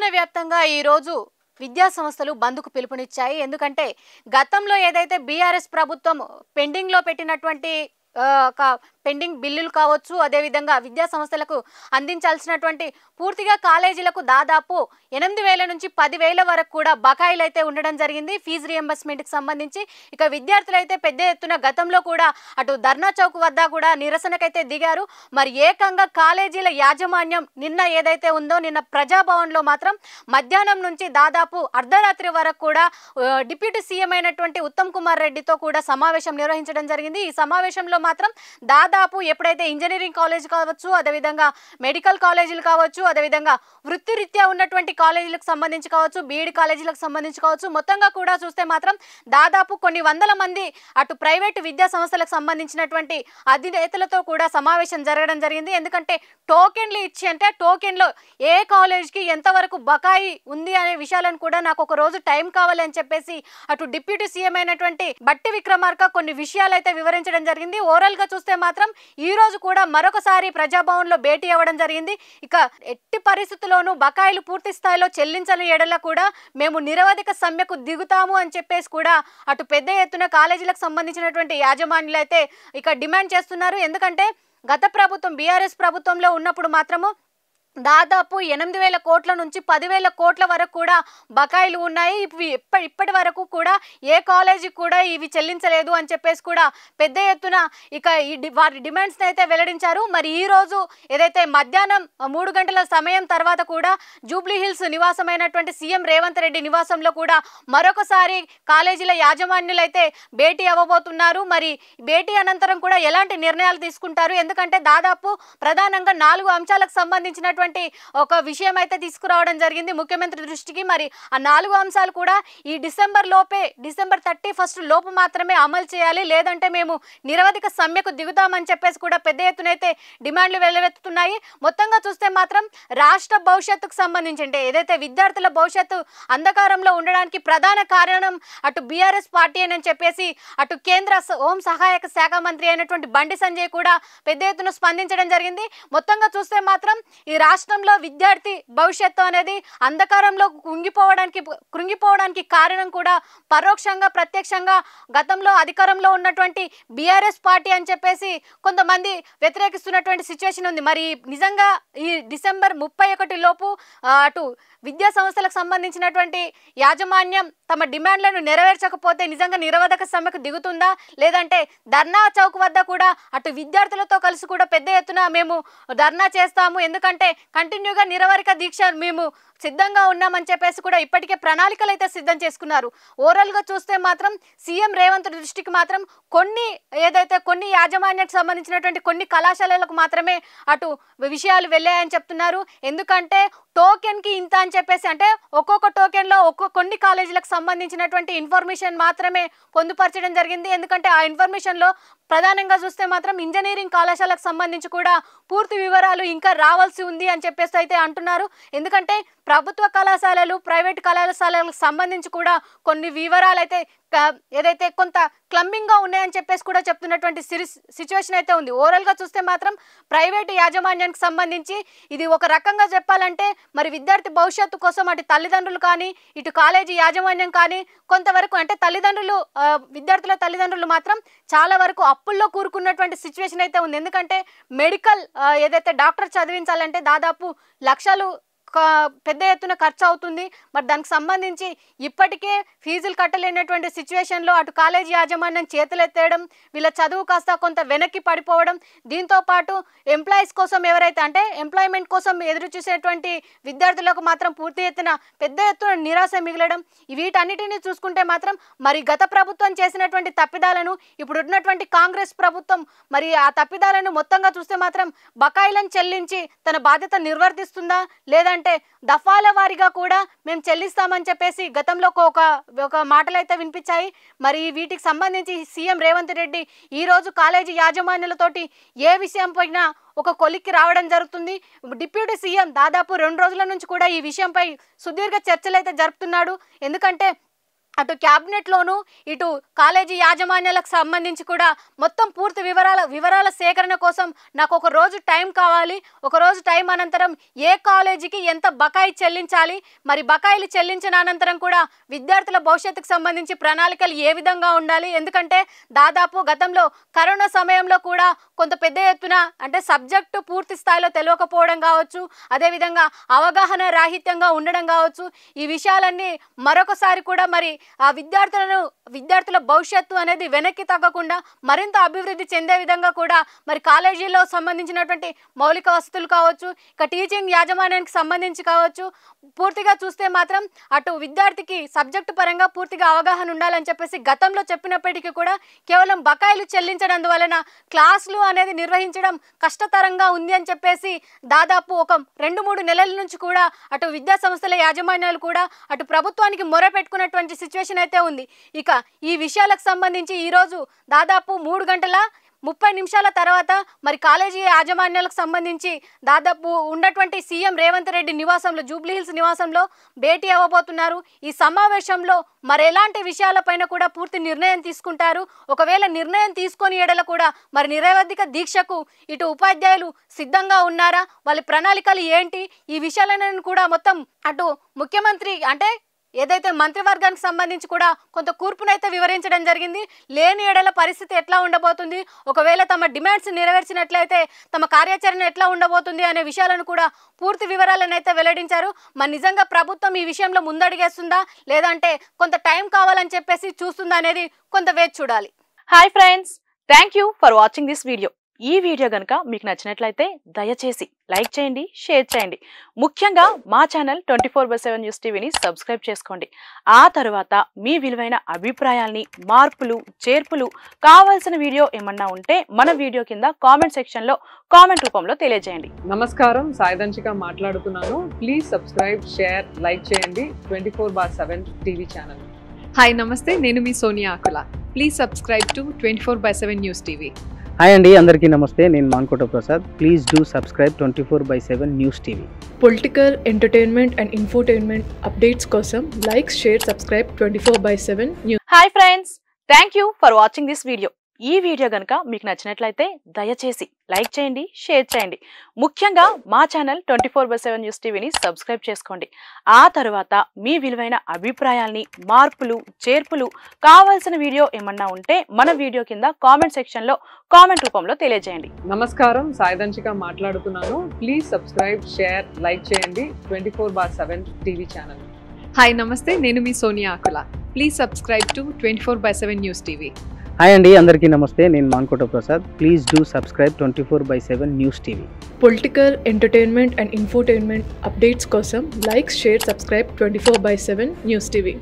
తెలంగాణ వ్యాప్తంగా ఈ రోజు విద్యా సంస్థలు బంద్కు పిలుపునిచ్చాయి. ఎందుకంటే గతంలో ఏదైతే బీఆర్ఎస్ ప్రభుత్వం పెండింగ్ లో పెట్టినటువంటి ఒక పెండింగ్ బిల్లులు కావచ్చు, అదేవిధంగా విద్యా సంస్థలకు అందించాల్సినటువంటి పూర్తిగా కాలేజీలకు దాదాపు 8,000 నుంచి 10,000 వరకు కూడా బకాయిలు అయితే ఉండడం జరిగింది ఫీజు రియంబర్స్మెంట్కి సంబంధించి. ఇక విద్యార్థులు అయితే పెద్ద ఎత్తున గతంలో కూడా అటు ధర్నా చౌక్ వద్ద కూడా నిరసనకైతే దిగారు. మరి ఏకంగా కాలేజీల యాజమాన్యం నిన్న ఏదైతే ఉందో, నిన్న ప్రజాభవన్లో మాత్రం మధ్యాహ్నం నుంచి దాదాపు అర్ధరాత్రి వరకు కూడా డిప్యూటీ సీఎం అయినటువంటి ఉత్తమ్ కుమార్ రెడ్డితో కూడా సమావేశం నిర్వహించడం జరిగింది. ఈ సమావేశంలో మాత్రం దాదాపు ఎప్పుడైతే ఇంజనీరింగ్ కాలేజ్ కావచ్చు, అదేవిధంగా మెడికల్ కాలేజీలు కావచ్చు, అదేవిధంగా వృత్తిరీత్యా ఉన్నటువంటి కాలేజీలకు సంబంధించి కావచ్చు, బీఈడి కాలేజీలకు సంబంధించి కావచ్చు, మొత్తంగా కూడా చూస్తే మాత్రం దాదాపు కొన్ని వందల మంది అటు ప్రైవేటు విద్యా సంస్థలకు సంబంధించినటువంటి అధినేతలతో కూడా సమావేశం జరగడం జరిగింది. ఎందుకంటే టోకెన్లు ఇచ్చి, అంటే టోకెన్లో ఏ కాలేజ్కి ఎంతవరకు బకాయి ఉంది అనే విషయాలను కూడా నాకు ఒక రోజు టైం కావాలి అని చెప్పేసి అటు డిప్యూటీ సీఎం అయినటువంటి బట్టి విక్రమార్క కొన్ని విషయాలు అయితే వివరించడం జరిగింది. ఓవరాల్ గా చూస్తే మాత్రం ఈ రోజు కూడా మరొకసారి ప్రజాభవన్ లో భేటీ అవ్వడం జరిగింది. ఇక ఎట్టి పరిస్థితుల్లోనూ బకాయిలు పూర్తి స్థాయిలో చెల్లించని ఎడల కూడా మేము నిరవధిక సమ్మెకు దిగుతాము అని చెప్పేసి కూడా అటు పెద్ద ఎత్తున కాలేజీలకు సంబంధించినటువంటి యాజమాన్యులు అయితే ఇక డిమాండ్ చేస్తున్నారు. ఎందుకంటే గత ప్రభుత్వం బీఆర్ఎస్ ప్రభుత్వంలో ఉన్నప్పుడు మాత్రము దాదాపు 8,000 కోట్ల నుంచి 10,000 కోట్ల వరకు కూడా బకాయిలు ఉన్నాయి. ఇప్పటి వరకు కూడా ఏ కాలేజీ కూడా ఇవి చెల్లించలేదు అని చెప్పేసి కూడా పెద్ద ఎత్తున ఇక వారి డిమాండ్స్ అయితే వెల్లడించారు. మరి ఈ రోజు ఏదైతే మధ్యాహ్నం 3 గంటల సమయం తర్వాత కూడా జూబ్లీ హిల్స్ నివాసమైనటువంటి సీఎం రేవంత్ రెడ్డి నివాసంలో కూడా మరొకసారి కాలేజీల యాజమాన్యులు అయితే భేటీ అవ్వబోతున్నారు. మరి భేటీ అనంతరం కూడా ఎలాంటి నిర్ణయాలు తీసుకుంటారు? ఎందుకంటే దాదాపు ప్రధానంగా 4 అంశాలకు సంబంధించినటువంటి ఒక విషయం అయితే తీసుకురావడం జరిగింది ముఖ్యమంత్రి దృష్టికి. మరి ఆ 4 అంశాలు కూడా ఈ డిసెంబర్ 31 లోపు మాత్రమే అమలు చేయాలి, లేదంటే మేము నిరవధిక సమ్మెకు దిగుతామని చెప్పేసి కూడా పెద్ద ఎత్తున అయితే డిమాండ్లు వెల్లువెత్తుతున్నాయి. మొత్తంగా చూస్తే మాత్రం రాష్ట్ర భవిష్యత్తుకు సంబంధించి, అంటే ఏదైతే విద్యార్థుల భవిష్యత్తు అంధకారంలో ఉండడానికి ప్రధాన కారణం అటు బీఆర్ఎస్ పార్టీ అని చెప్పేసి అటు కేంద్ర హోం సహాయక శాఖ మంత్రి అయినటువంటి బండి సంజయ్ కూడా పెద్ద ఎత్తున స్పందించడం జరిగింది. మొత్తంగా చూస్తే మాత్రం ఈ రాష్ట్రంలో విద్యార్థి భవిష్యత్తు అనేది అంధకారంలో కృంగిపోవడానికి కారణం కూడా పరోక్షంగా ప్రత్యక్షంగా గతంలో అధికారంలో ఉన్నటువంటి బీఆర్ఎస్ పార్టీ అని చెప్పేసి కొంతమంది వ్యతిరేకిస్తున్నటువంటి సిచ్యువేషన్ ఉంది. మరి నిజంగా ఈ డిసెంబర్ 31 లోపు అటు విద్యా సంస్థలకు సంబంధించినటువంటి యాజమాన్యం తమ డిమాండ్లను నెరవేర్చకపోతే నిజంగా నిరవధిక సమ్మెకు దిగుతుందా, లేదంటే ధర్నా చౌక్ వద్ద కూడా అటు విద్యార్థులతో కలిసి కూడా పెద్ద ఎత్తున మేము ధర్నా చేస్తాము, ఎందుకంటే కంటిన్యూగా నిరవధిక దీక్ష మేము సిద్ధంగా ఉన్నామని చెప్పేసి కూడా ఇప్పటికే ప్రణాళికలు అయితే సిద్ధం చేసుకున్నారు. ఓవరాల్గా చూస్తే మాత్రం సీఎం రేవంత్ దృష్టికి మాత్రం కొన్ని యాజమాన్యానికి సంబంధించినటువంటి కొన్ని కళాశాలలకు మాత్రమే అటు విషయాలు వెళ్ళాయని చెప్తున్నారు. ఎందుకంటే టోకెన్కి ఇంత అని చెప్పేసి, అంటే ఒక్కొక్క టోకెన్లో కొన్ని కాలేజీలకు సంబంధించినటువంటి ఇన్ఫర్మేషన్ మాత్రమే పొందుపరచడం జరిగింది. ఎందుకంటే ఆ ఇన్ఫర్మేషన్లో ప్రధానంగా చూస్తే మాత్రం ఇంజనీరింగ్ కళాశాలకు సంబంధించి కూడా పూర్తి వివరాలు ఇంకా రావాల్సి ఉంది అని చెప్పేసి అయితే అంటున్నారు. ఎందుకంటే ప్రభుత్వ కళాశాలలు, ప్రైవేట్ కళాశాలలకు సంబంధించి కూడా కొన్ని వివరాలు అయితే ఏదైతే కొంత క్లంబింగ్గా ఉన్నాయని చెప్పేసి కూడా చెప్తున్నటువంటి సిచ్యువేషన్ అయితే ఉంది. ఓవరాల్గా చూస్తే మాత్రం ప్రైవేటు యాజమాన్యానికి సంబంధించి ఇది ఒక రకంగా చెప్పాలంటే మరి విద్యార్థి భవిష్యత్తు కోసం అటు తల్లిదండ్రులు కానీ ఇటు కాలేజీ యాజమాన్యం కానీ కొంతవరకు, అంటే విద్యార్థుల తల్లిదండ్రులు మాత్రం చాలా వరకు అప్పుల్లో కూరుకున్నటువంటి సిచ్యువేషన్ అయితే ఉంది. ఎందుకంటే మెడికల్ ఏదైతే డాక్టర్ చదివించాలంటే దాదాపు లక్షలు పెద్ద ఎత్తున ఖర్చు అవుతుంది. మరి దానికి సంబంధించి ఇప్పటికే ఫీజులు కట్టలేనటువంటి సిచ్యువేషన్లో అటు కాలేజీ యాజమాన్యం చేతులెత్తేయడం, వీళ్ళ చదువు కాస్త కొంత వెనక్కి పడిపోవడం, దీంతో పాటు ఎంప్లాయీస్ కోసం ఎవరైతే అంటే ఎంప్లాయ్మెంట్ కోసం ఎదురు చూసేటువంటి విద్యార్థులకు మాత్రం పూర్తి పెద్ద ఎత్తున నిరాశ మిగలడం, వీటన్నిటిని చూసుకుంటే మాత్రం మరి గత ప్రభుత్వం చేసినటువంటి తప్పిదాలను ఇప్పుడు ఉన్నటువంటి కాంగ్రెస్ ప్రభుత్వం మరి ఆ తప్పిదాలను మొత్తంగా చూస్తే మాత్రం బకాయిలను చెల్లించి తన బాధ్యత నిర్వర్తిస్తుందా, లేదంటే దఫాల వారీగా కూడా మేము చెల్లిస్తామని చెప్పేసి గతంలో ఒక మాటలు అయితే వినిపించాయి. మరి వీటికి సంబంధించి సీఎం రేవంత్ రెడ్డి ఈ రోజు కాలేజీ యాజమాన్యాలతోటి ఏ విషయం పైన ఒక కొలిక్కి రావడం జరుగుతుంది. డిప్యూటీ సీఎం దాదాపు 2 రోజుల నుంచి కూడా ఈ విషయంపై సుదీర్ఘ చర్చలు అయితే జరుపుతున్నాడు. ఎందుకంటే అటు క్యాబినెట్లోను ఇటు కాలేజీ యాజమాన్యాలకు సంబంధించి కూడా మొత్తం పూర్తి వివరాల సేకరణ కోసం నాకు ఒక రోజు టైం కావాలి. ఒక రోజు టైం అనంతరం ఏ కాలేజీకి ఎంత బకాయి చెల్లించాలి, మరి బకాయిలు చెల్లించిన అనంతరం కూడా విద్యార్థుల భవిష్యత్తుకు సంబంధించి ప్రణాళికలు ఏ విధంగా ఉండాలి. ఎందుకంటే దాదాపు గతంలో కరోనా సమయంలో కూడా కొంత పెద్ద ఎత్తున అంటే సబ్జెక్టు పూర్తి స్థాయిలో తెలియకపోవడం కావచ్చు, అదేవిధంగా అవగాహన రాహిత్యంగా ఉండడం కావచ్చు. ఈ విషయాలన్నీ మరొకసారి కూడా మరి ఆ విద్యార్థుల భవిష్యత్తు అనేది వెనక్కి తగ్గకుండా మరింత అభివృద్ధి చెందే విధంగా కూడా మరి కాలేజీలో సంబంధించినటువంటి మౌలిక వసతులు కావచ్చు, ఇక టీచింగ్ యాజమాన్యానికి సంబంధించి కావచ్చు, పూర్తిగా చూస్తే మాత్రం అటు విద్యార్థికి సబ్జెక్టు పరంగా పూర్తిగా అవగాహన ఉండాలని చెప్పేసి గతంలో చెప్పినప్పటికీ కూడా కేవలం బకాయిలు చెల్లించడందువలన క్లాసులు అనేది నిర్వహించడం కష్టతరంగా ఉంది అని చెప్పేసి దాదాపు ఒక 2-3 నెలల నుంచి కూడా అటు విద్యా సంస్థల యాజమాన్యాలు కూడా అటు ప్రభుత్వానికి మొర పెట్టుకున్నటువంటి సిచ్యువేషన్ అయితే ఉంది. ఇక ఈ విషయాలకు సంబంధించి ఈరోజు దాదాపు 3:30 తర్వాత మరి కాలేజీ యాజమాన్యాలకు సంబంధించి దాదాపు ఉన్నటువంటి సీఎం రేవంత్ రెడ్డి నివాసంలో జూబ్లీహిల్స్ నివాసంలో భేటీ అవ్వబోతున్నారు. ఈ సమావేశంలో మరి ఎలాంటి విషయాలపైన కూడా పూర్తి నిర్ణయం తీసుకుంటారు. ఒకవేళ నిర్ణయం తీసుకొని ఎడల కూడా మరి నిరవధిక దీక్షకు ఇటు ఉపాధ్యాయులు సిద్ధంగా ఉన్నారా, వాళ్ళ ప్రణాళికలు ఏంటి, ఈ విషయాలను కూడా మొత్తం అటు ముఖ్యమంత్రి అంటే ఏదైతే మంత్రివర్గానికి సంబంధించి కూడా కొంత కూర్పునైతే వివరించడం జరిగింది. లేని ఎడల పరిస్థితి ఎట్లా ఉండబోతుంది, ఒకవేళ తమ డిమాండ్స్ నెరవేర్చినట్లయితే తమ కార్యాచరణ ఎట్లా ఉండబోతుంది అనే విషయాలను కూడా పూర్తి వివరాలను అయితే వెల్లడించారు. మరి నిజంగా ప్రభుత్వం ఈ విషయంలో ముందడుగేస్తుందా లేదంటే కొంత టైం కావాలని చెప్పేసి చూస్తుందా అనేది కొంత వేచి చూడాలి. Hi friends, thank you for watching this video. ఈ వీడియో గనుక మీకు నచ్చినట్లయితే దయచేసి లైక్ చేయండి, షేర్ చేయండి. ముఖ్యంగా మా ఛానల్ 24/7 న్యూస్ టీవీని సబ్స్క్రైబ్ చేసుకోండి. ఆ తర్వాత మీ విలువైన అభిప్రాయాల్ని, మార్పులు, చేర్పులు, కావాల్సిన వీడియో ఏమన్నా ఉంటే మన వీడియో కింద కామెంట్ సెక్షన్ లో కామెంట్ రూపంలో తెలియజేయండి. నమస్కారం, సాయిదంచిక మాట్లాడుతున్నాను. ప్లీజ్ సబ్స్క్రైబ్, షేర్, లైక్ చేయండి 24/7 టీవీ ఛానల్. హాయ్ నమస్తే, నేను మీ Sonia Akula. Please subscribe to 24/7 news TV. Hi అండి, అందరికీ నమస్తే. నేను Mankota Prasad. Please do subscribe 24/7 news TV. Political, entertainment and infotainment updates కోసం like, share, subscribe 24/7 news. Hi friends, thank you for watching this video. ఈ video గనుక మీకు నచ్చినట్లయితే దయచేసి లైక్ చేయండి, షేర్ చేయండి. ముఖ్యంగా మా ఛానల్ 24/7 న్యూస్ టీవీని సబ్స్క్రైబ్ చేసుకోండి. ఆ తర్వాత మీ విలువైన అభిప్రాయాల్ని, మార్పులు, చేర్పులు, కావాల్సిన వీడియో ఏమన్నా ఉంటే మన వీడియో కింద కామెంట్ సెక్షన్ లో కామెంట్ రూపంలో తెలియజేయండి. నమస్కారం, సాయిదంచిక మాట్లాడుతున్నాను. ప్లీజ్ సబ్స్క్రైబ్, షేర్, లైక్ చేయండి 24/7 టీవీ ఛానల్. హాయ్ నమస్తే, నేను మీ Sonia Akula. Please subscribe to 24/7 news TV. Hi అండి, అందరికీ నమస్తే. నేను Mankota Prasad. Please do subscribe 24/7 news TV. Political, entertainment and infotainment updates కోసం like, share, subscribe 24/7 news TV.